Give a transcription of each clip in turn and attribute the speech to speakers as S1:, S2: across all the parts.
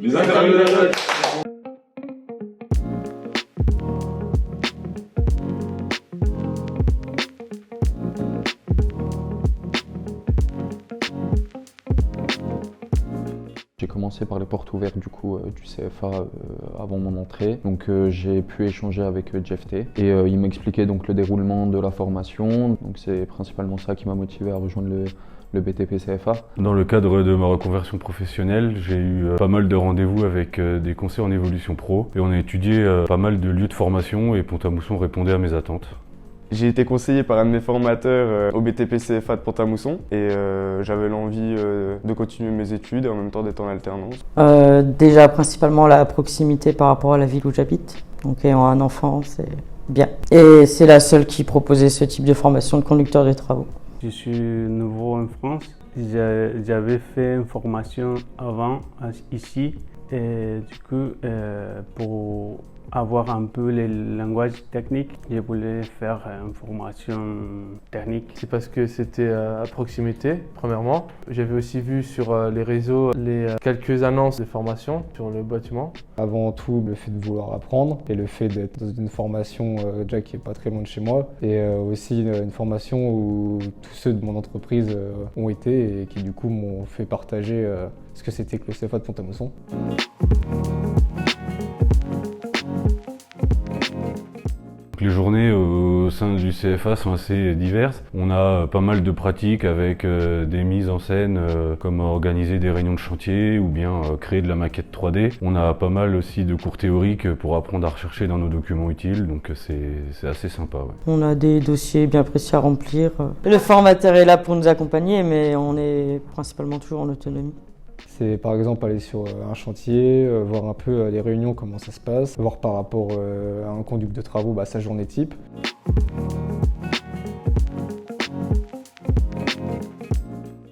S1: Les interviews d'attaque.
S2: J'ai commencé par les portes ouvertes du CFA avant mon entrée, donc j'ai pu échanger avec Jeff T et il m'expliquait donc le déroulement de la formation, donc c'est principalement ça qui m'a motivé à rejoindre le BTP CFA.
S3: Dans le cadre de ma reconversion professionnelle, j'ai eu pas mal de rendez-vous avec des conseillers en évolution pro et on a étudié pas mal de lieux de formation et Pont-à-Mousson répondait à mes attentes.
S4: J'ai été conseillé par un de mes formateurs au BTP CFA de Pont-à-Mousson et j'avais l'envie de continuer mes études et en même temps d'être en alternance.
S5: Déjà principalement la proximité par rapport à la ville où j'habite, donc ayant un enfant c'est bien. Et c'est la seule qui proposait ce type de formation de conducteur de travaux.
S6: Je suis nouveau en France, j'avais fait une formation avant ici et du coup pour avoir un peu les langages techniques, je voulais faire une formation technique.
S7: C'est parce que c'était à proximité, premièrement. J'avais aussi vu sur les réseaux quelques annonces de formation sur le bâtiment.
S8: Avant tout, le fait de vouloir apprendre et le fait d'être dans une formation déjà qui n'est pas très loin de chez moi et aussi une formation où tous ceux de mon entreprise ont été et qui du coup m'ont fait partager ce que c'était que le CFA de Pont-à-Mousson.
S3: Les journées au sein du CFA sont assez diverses. On a pas mal de pratiques avec des mises en scène comme organiser des réunions de chantier ou bien créer de la maquette 3D. On a pas mal aussi de cours théoriques pour apprendre à rechercher dans nos documents utiles, donc c'est assez sympa. Ouais.
S5: On a des dossiers bien précis à remplir. Le formateur est là pour nous accompagner, mais on est principalement toujours en autonomie.
S8: C'est par exemple aller sur un chantier, voir un peu les réunions, comment ça se passe, voir par rapport à un conducteur de travaux sa journée type.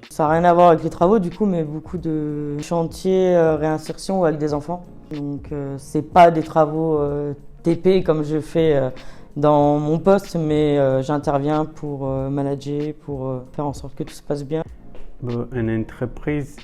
S5: Ça n'a rien à voir avec les travaux du coup, mais beaucoup de chantiers, réinsertion avec des enfants. Donc c'est pas des travaux TP comme je fais dans mon poste, mais j'interviens pour manager, pour faire en sorte que tout se passe bien.
S6: Une entreprise,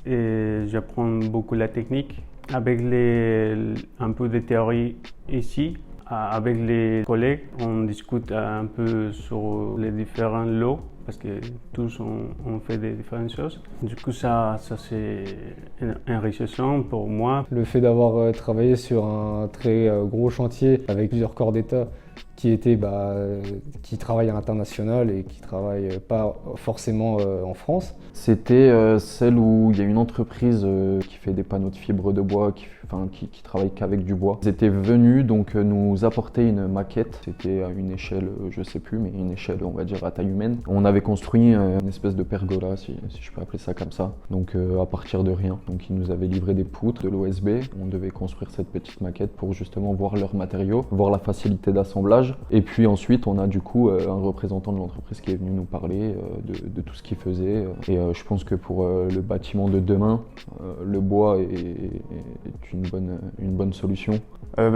S6: j'apprends beaucoup la technique avec un peu de théorie ici. Avec les collègues, on discute un peu sur les différents lots parce que tous on fait des différentes choses. Du coup, ça c'est enrichissant pour moi.
S8: Le fait d'avoir travaillé sur un très gros chantier avec plusieurs corps d'État qui travaillent à l'international et qui ne travaillent pas forcément en France.
S2: C'était celle où il y a une entreprise qui fait des panneaux de fibres de bois, qui travaille qu'avec du bois. Ils étaient venus donc nous apporter une maquette. C'était à une échelle, je sais plus, mais une échelle on va dire à taille humaine. On avait construit une espèce de pergola, si je peux appeler ça comme ça, donc à partir de rien. Donc ils nous avaient livré des poutres, de l'OSB. On devait construire cette petite maquette pour justement voir leurs matériaux, voir la facilité d'assemblage. Et puis ensuite on a du coup un représentant de l'entreprise qui est venu nous parler de tout ce qu'il faisait. Et je pense que pour le bâtiment de demain, le bois est une bonne solution.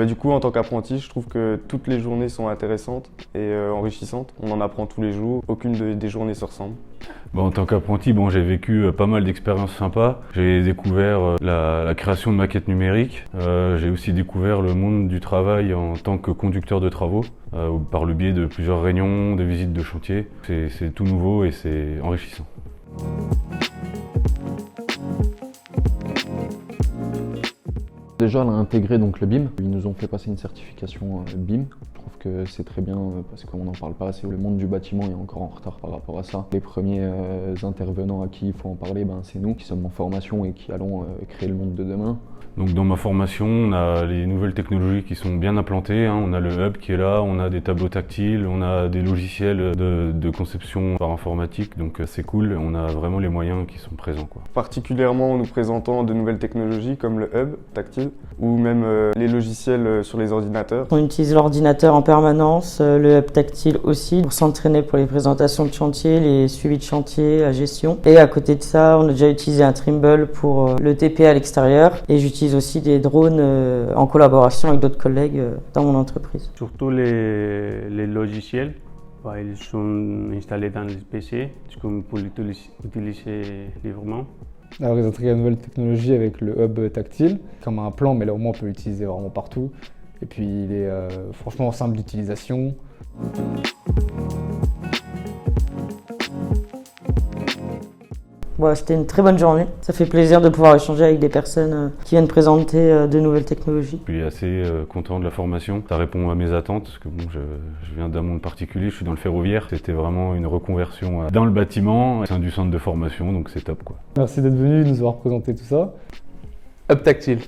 S4: Du coup, en tant qu'apprenti, je trouve que toutes les journées sont intéressantes et enrichissantes. On en apprend tous les jours, aucune des journées se ressemble.
S3: En tant qu'apprenti, j'ai vécu pas mal d'expériences sympas. J'ai découvert la création de maquettes numériques. J'ai aussi découvert le monde du travail en tant que conducteur de travaux par le biais de plusieurs réunions, de visites de chantier. C'est tout nouveau et c'est enrichissant.
S2: Déjà, on a intégré donc le BIM. Ils nous ont fait passer une certification BIM. Je trouve que c'est très bien parce qu'on n'en parle pas assez. Le monde du bâtiment est encore en retard par rapport à ça. Les premiers intervenants à qui il faut en parler, c'est nous qui sommes en formation et qui allons créer le monde de demain.
S3: Donc dans ma formation, on a les nouvelles technologies qui sont bien implantées. On a le hub qui est là, on a des tableaux tactiles, on a des logiciels de conception par informatique. Donc c'est cool, on a vraiment les moyens qui sont présents.
S4: Particulièrement en nous présentant de nouvelles technologies comme le hub tactile ou même les logiciels sur les ordinateurs.
S5: On utilise l'ordinateur en permanence, le hub tactile aussi, pour s'entraîner pour les présentations de chantier, les suivis de chantier, la gestion. Et à côté de ça, on a déjà utilisé un Trimble pour le TP à l'extérieur. Et j'utilise aussi des drones en collaboration avec d'autres collègues dans mon entreprise.
S6: Surtout les logiciels, ils sont installés dans les PC, du coup on peut l'utiliser librement.
S8: Alors ils ont intégré la nouvelle technologie avec le hub tactile, comme un plan, mais là au moins on peut l'utiliser vraiment partout. Et puis il est franchement simple d'utilisation.
S5: Voilà, c'était une très bonne journée. Ça fait plaisir de pouvoir échanger avec des personnes qui viennent présenter de nouvelles technologies.
S3: Je suis assez content de la formation. Ça répond à mes attentes parce que bon, je viens d'un monde particulier, je suis dans le ferroviaire. C'était vraiment une reconversion dans le bâtiment au sein du centre de formation, donc c'est top quoi.
S8: Merci d'être venu nous avoir présenté tout ça.
S7: Hub tactile.